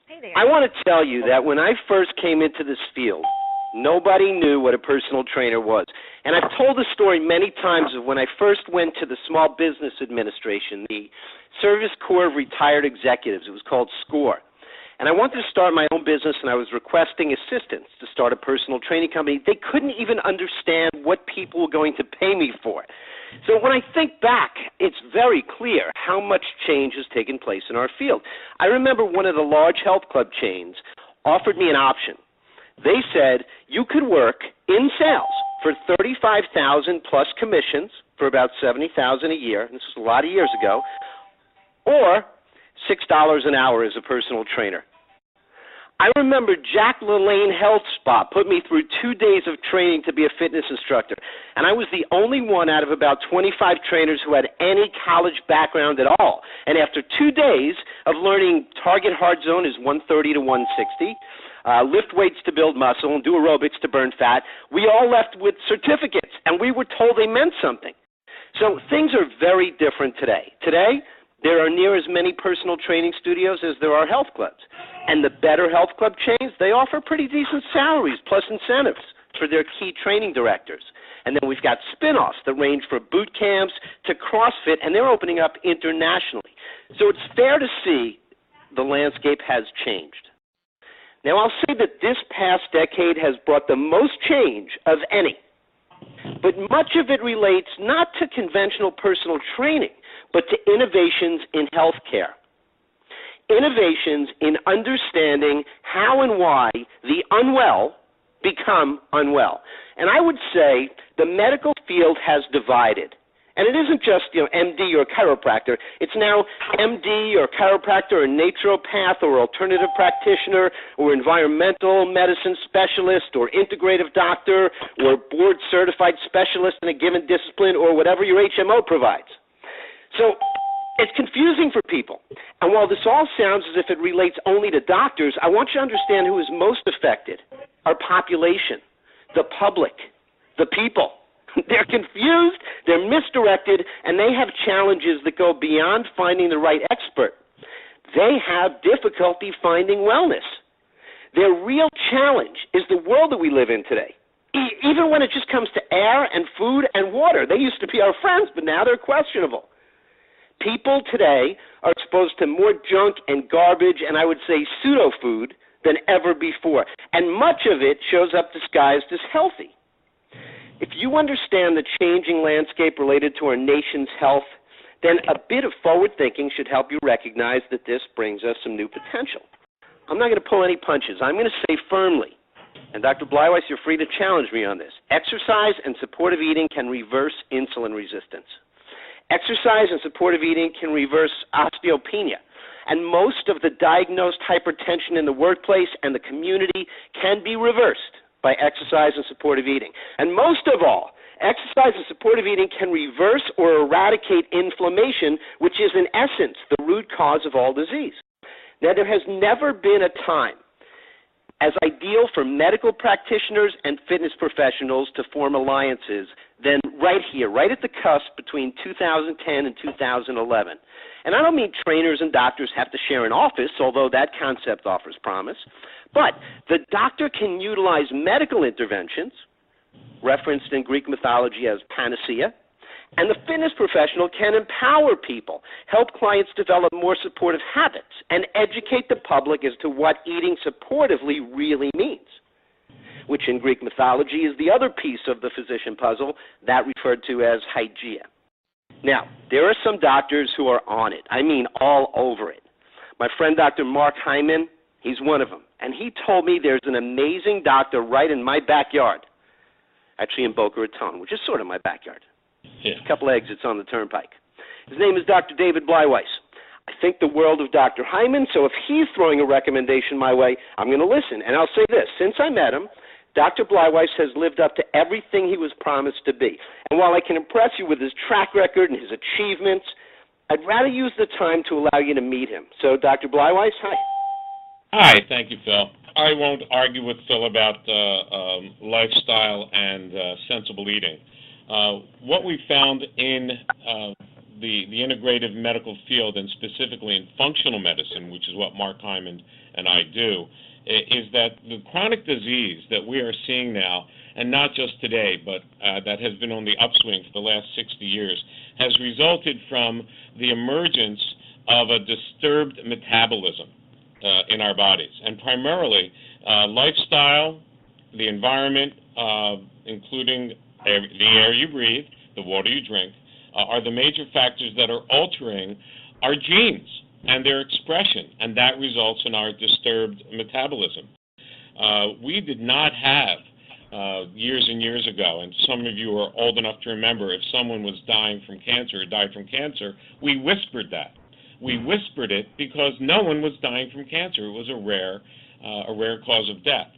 Hey there. I want to tell you that when I first came into this field, nobody knew what a personal trainer was. And I've told the story many times of when I first went to the Small Business Administration, the Service Corps of Retired Executives. It was called SCORE. And I wanted to start my own business, and I was requesting assistance to start a personal training company. They couldn't even understand what people were going to pay me for. So when I think back, it's very clear how much change has taken place in our field. I remember one of the large health club chains offered me an option. They said you could work in sales for $35,000 plus commissions for about $70,000 a year. This was a lot of years ago, or $6 an hour as a personal trainer. I remember Jack LaLanne Health Spa put me through 2 days of training to be a fitness instructor, and I was the only one out of about 25 trainers who had any college background at all. And after 2 days of learning target heart zone is 130 to 160, lift weights to build muscle, and do aerobics to burn fat, we all left with certificates, and we were told they meant something. So things are very different today. Today, there are near as many personal training studios as there are health clubs. And the better health club chains, they offer pretty decent salaries plus incentives for their key training directors. And then we've got spin-offs that range from boot camps to CrossFit, and they're opening up internationally. So it's fair to see the landscape has changed. Now, I'll say that this past decade has brought the most change of any. But much of it relates not to conventional personal training, but to innovations in healthcare. Innovations in understanding how and why the unwell become unwell. And I would say the medical field has divided. And it isn't just, MD or chiropractor. It's now MD or chiropractor or naturopath or alternative practitioner or environmental medicine specialist or integrative doctor or board-certified specialist in a given discipline or whatever your HMO provides. So it's confusing for people. And while this all sounds as if it relates only to doctors, I want you to understand who is most affected. Our population, the public, the people. They're confused, they're misdirected, and they have challenges that go beyond finding the right expert. They have difficulty finding wellness. Their real challenge is the world that we live in today. Even when it just comes to air and food and water. They used to be our friends, but now they're questionable. People today are exposed to more junk and garbage and I would say pseudo food than ever before. And much of it shows up disguised as healthy. If you understand the changing landscape related to our nation's health, then a bit of forward thinking should help you recognize that this brings us some new potential. I'm not going to pull any punches. I'm going to say firmly, and Dr. Bleiweiss, you're free to challenge me on this, exercise and supportive eating can reverse insulin resistance. Exercise and supportive eating can reverse osteopenia. And most of the diagnosed hypertension in the workplace and the community can be reversed by exercise and supportive eating. And most of all, exercise and supportive eating can reverse or eradicate inflammation, which is in essence the root cause of all disease. Now, there has never been a time as ideal for medical practitioners and fitness professionals to form alliances than right here, right at the cusp between 2010 and 2011. And I don't mean trainers and doctors have to share an office, although that concept offers promise, but the doctor can utilize medical interventions, referenced in Greek mythology as panacea, and the fitness professional can empower people, help clients develop more supportive habits, and educate the public as to what eating supportively really means, which in Greek mythology is the other piece of the physician puzzle, that referred to as hygeia. Now, there are some doctors who are on it. I mean all over it. My friend Dr. Mark Hyman, he's one of them. And he told me there's an amazing doctor right in my backyard, actually in Boca Raton, which is sort of my backyard. Yeah. A couple exits on the turnpike. His name is Dr. David Bleiweiss. I think the world of Dr. Hyman, so if he's throwing a recommendation my way, I'm going to listen. And I'll say this, since I met him, Dr. Bleiweiss has lived up to everything he was promised to be. And while I can impress you with his track record and his achievements, I'd rather use the time to allow you to meet him. So, Dr. Bleiweiss, hi. Hi, thank you, Phil. I won't argue with Phil about lifestyle and sensible eating. What we found in the integrative medical field, and specifically in functional medicine, which is what Mark Hyman and I do, is that the chronic disease that we are seeing now, and not just today, but that has been on the upswing for the last 60 years, has resulted from the emergence of a disturbed metabolism in our bodies, and primarily lifestyle, the environment, including the air you breathe, the water you drink, are the major factors that are altering our genes and their expression, and that results in our disturbed metabolism. We did not have, years and years ago, and some of you are old enough to remember, if someone was dying from cancer or died from cancer, we whispered that. We whispered it because no one was dying from cancer. It was a rare cause of death.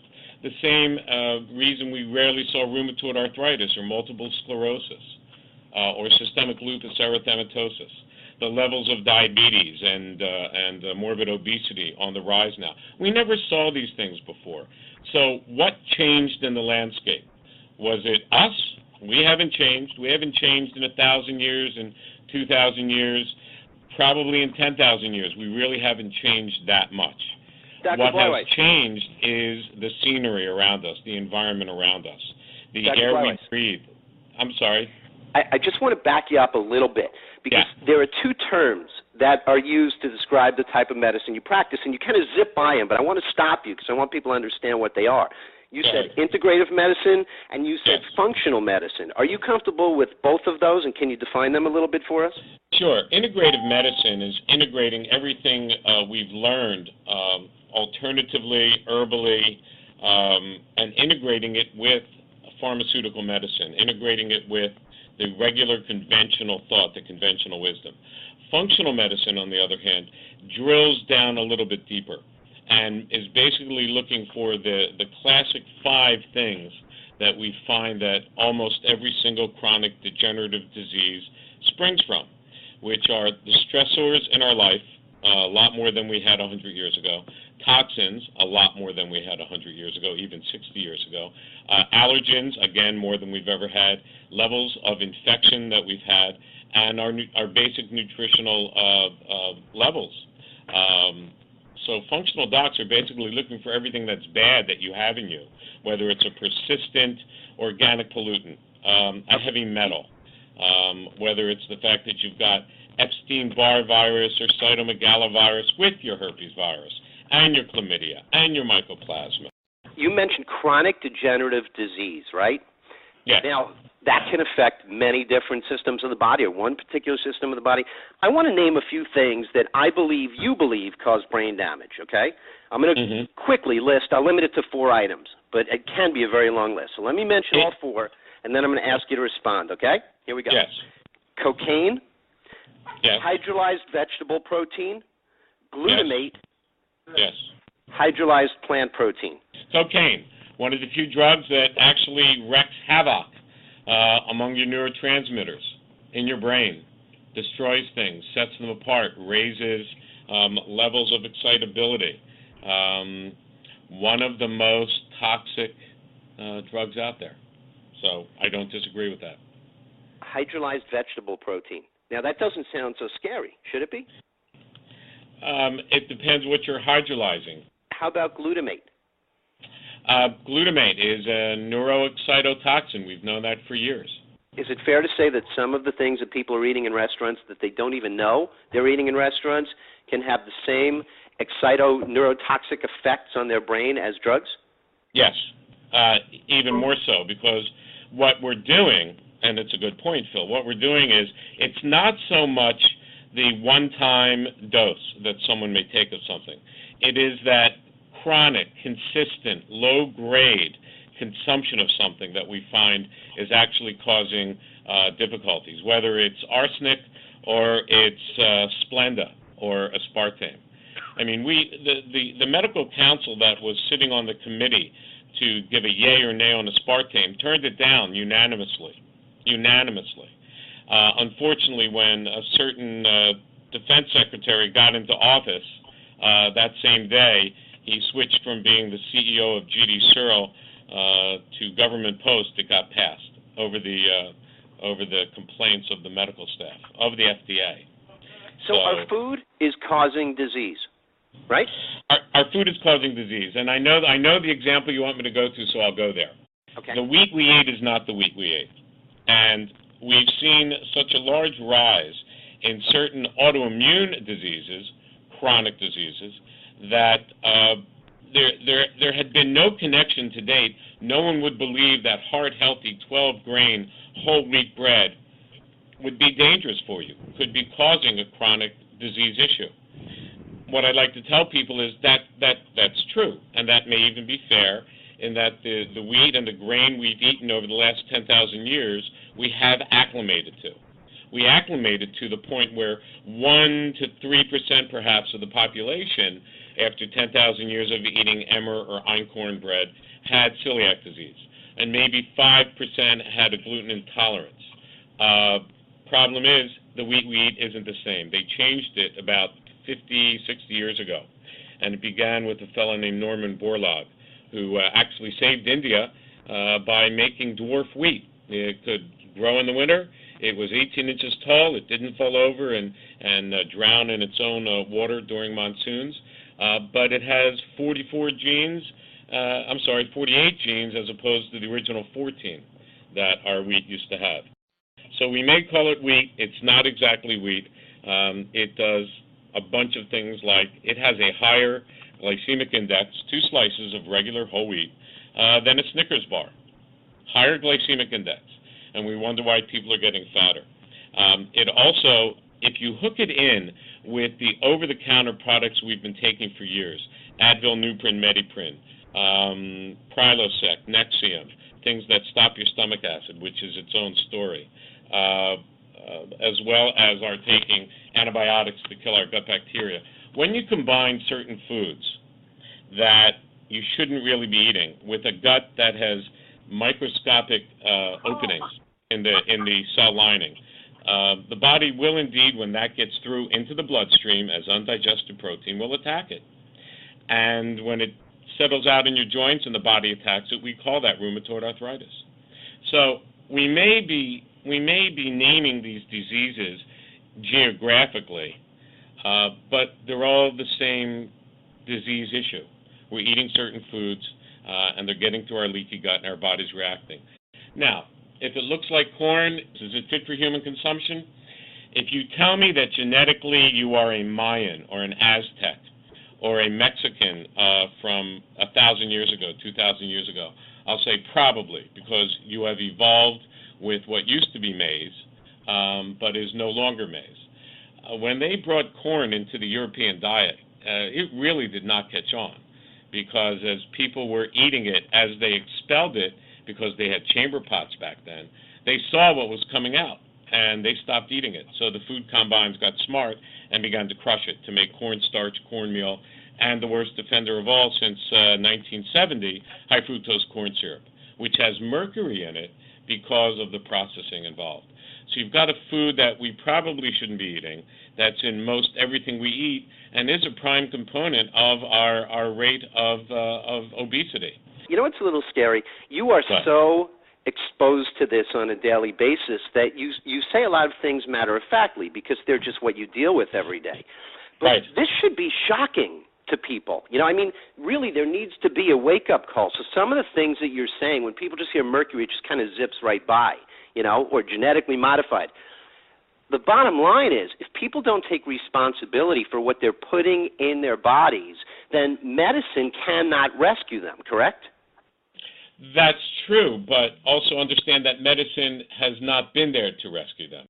The same reason we rarely saw rheumatoid arthritis or multiple sclerosis or systemic lupus erythematosus. The levels of diabetes and morbid obesity on the rise now. We never saw these things before. So what changed in the landscape? Was it us? We haven't changed. We haven't changed in 1,000 years, in 2,000 years, probably in 10,000 years. We really haven't changed that much. Dr. What Blywhite. has changed is the scenery around us, the environment around us, the Dr. air we Blywhite. breathe. I'm sorry. I just want to back you up a little bit, because there are two terms that are used to describe the type of medicine you practice, and you kind of zip by them, but I want to stop you because I want people to understand what they are. You said integrative medicine, and you said functional medicine. Are you comfortable with both of those, and can you define them a little bit for us? Sure. Integrative medicine is integrating everything we've learned alternatively, herbally, and integrating it with pharmaceutical medicine, integrating it with the regular conventional thought, the conventional wisdom. Functional medicine, on the other hand, drills down a little bit deeper and is basically looking for the classic 5 things that we find that almost every single chronic degenerative disease springs from, which are the stressors in our life, a lot more than we had 100 years ago, toxins, a lot more than we had 100 years ago, even 60 years ago, allergens, again, more than we've ever had, levels of infection that we've had, and our basic nutritional levels. So functional docs are basically looking for everything that's bad that you have in you, whether it's a persistent organic pollutant, a heavy metal, whether it's the fact that you've got Epstein-Barr virus or cytomegalovirus with your herpes virus, and your chlamydia, and your mycoplasma. You mentioned chronic degenerative disease, right? Yes. Now, that can affect many different systems of the body, or one particular system of the body. I want to name a few things that I believe you believe cause brain damage, okay? I'm going to quickly list. I'll limit it to 4 items, but it can be a very long list. So let me mention all 4, and then I'm going to ask you to respond, okay? Here we go. Yes. Cocaine, Yes. hydrolyzed vegetable protein, glutamate, Yes. hydrolyzed plant protein. Cocaine, one of the few drugs that actually wreaks havoc among your neurotransmitters in your brain, destroys things, sets them apart, raises levels of excitability. One of the most toxic drugs out there. So I don't disagree with that. Hydrolyzed vegetable protein. Now, that doesn't sound so scary. Should it be? It depends what you're hydrolyzing. How about glutamate? Glutamate is a neuroexcitotoxin. We've known that for years. Is it fair to say that some of the things that people are eating in restaurants that they don't even know they're eating in restaurants can have the same neurotoxic effects on their brain as drugs? Yes, even more so, because what we're doing, and it's a good point, Phil, what we're doing is it's not so much the one-time dose that someone may take of something. It is that chronic, consistent, low-grade consumption of something that we find is actually causing difficulties, whether it's arsenic or it's Splenda or aspartame. I mean, the medical council that was sitting on the committee to give a yay or nay on aspartame turned it down unanimously. Unfortunately, when a certain defense secretary got into office that same day, he switched from being the CEO of GD Searle to government post. It got passed over the over the complaints of the medical staff, of the FDA. So our food is causing disease, right? Our food is causing disease, and I know the example you want me to go to, so I'll go there. Okay. The wheat we eat is not the wheat we ate, and we've seen such a large rise in certain autoimmune diseases, chronic diseases, that there had been no connection to date. No one would believe that heart-healthy 12-grain whole wheat bread would be dangerous for you, could be causing a chronic disease issue. What I'd like to tell people is that's true, and that may even be fair, in that the wheat and the grain we've eaten over the last 10,000 years, we have acclimated to. We acclimated to the point where 1 to 3% perhaps of the population, after 10,000 years of eating emmer or einkorn bread, had celiac disease, and maybe 5% had a gluten intolerance. Problem is, the wheat we eat isn't the same. They changed it about 50, 60 years ago, and it began with a fellow named Norman Borlaug, who actually saved India by making dwarf wheat. It could grow in the winter. It was 18 inches tall. It didn't fall over and drown in its own water during monsoons. But it has 48 genes as opposed to the original 14 that our wheat used to have. So we may call it wheat. It's not exactly wheat. It does a bunch of things, like it has a higher glycemic index, 2 slices of regular whole wheat, than a Snickers bar. Higher glycemic index. And we wonder why people are getting fatter. It also, if you hook it in with the over-the-counter products we've been taking for years, Advil, Nuprin, Mediprin, Prilosec, Nexium, things that stop your stomach acid, which is its own story, as well as our taking antibiotics to kill our gut bacteria. When you combine certain foods that you shouldn't really be eating with a gut that has microscopic openings in the cell lining, the body will indeed, when that gets through into the bloodstream as undigested protein, will attack it. And when it settles out in your joints and the body attacks it, we call that rheumatoid arthritis. So we may be naming these diseases geographically, but they're all the same disease issue. We're eating certain foods, and they're getting through our leaky gut, and our body's reacting. Now, if it looks like corn, is it fit for human consumption? If you tell me that genetically you are a Mayan or an Aztec or a Mexican from 1,000 years ago, 2,000 years ago, I'll say probably, because you have evolved with what used to be maize, but is no longer maize. When they brought corn into the European diet, it really did not catch on, because as people were eating it, as they expelled it, because they had chamber pots back then, they saw what was coming out, and they stopped eating it. So the food combines got smart and began to crush it to make cornstarch, cornmeal, and the worst offender of all since 1970, high fructose corn syrup, which has mercury in it because of the processing involved. So you've got a food that we probably shouldn't be eating, that's in most everything we eat, and is a prime component of our rate of obesity. You know what's a little scary? You are so exposed to this on a daily basis that you say a lot of things matter-of-factly because they're just what you deal with every day. But right. This should be shocking to people. You know, I mean, really, there needs to be a wake-up call. So some of the things that you're saying, when people just hear mercury, it just kind of zips right by, you know, or genetically modified. The bottom line is, if people don't take responsibility for what they're putting in their bodies, then medicine cannot rescue them, correct? That's true, but also understand that medicine has not been there to rescue them.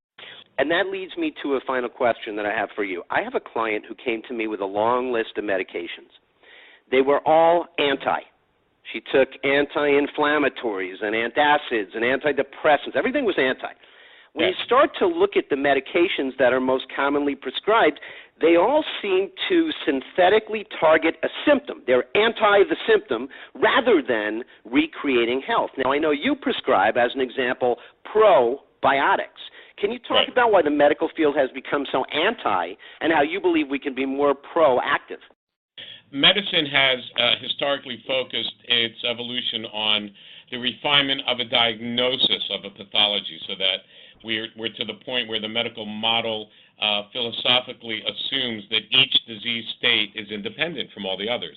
And that leads me to a final question that I have for you. I have a client who came to me with a long list of medications. They were all anti. She took anti-inflammatories and antacids and antidepressants. Everything was anti. When you start to look at the medications that are most commonly prescribed, they all seem to synthetically target a symptom. They're anti the symptom rather than recreating health. Now, I know you prescribe, as an example, probiotics. Can you talk about why the medical field has become so anti and how you believe we can be more proactive? medicine has historically focused its evolution on the refinement of a diagnosis of a pathology, so that we're to the point where the medical model philosophically assumes that each disease state is independent from all the others.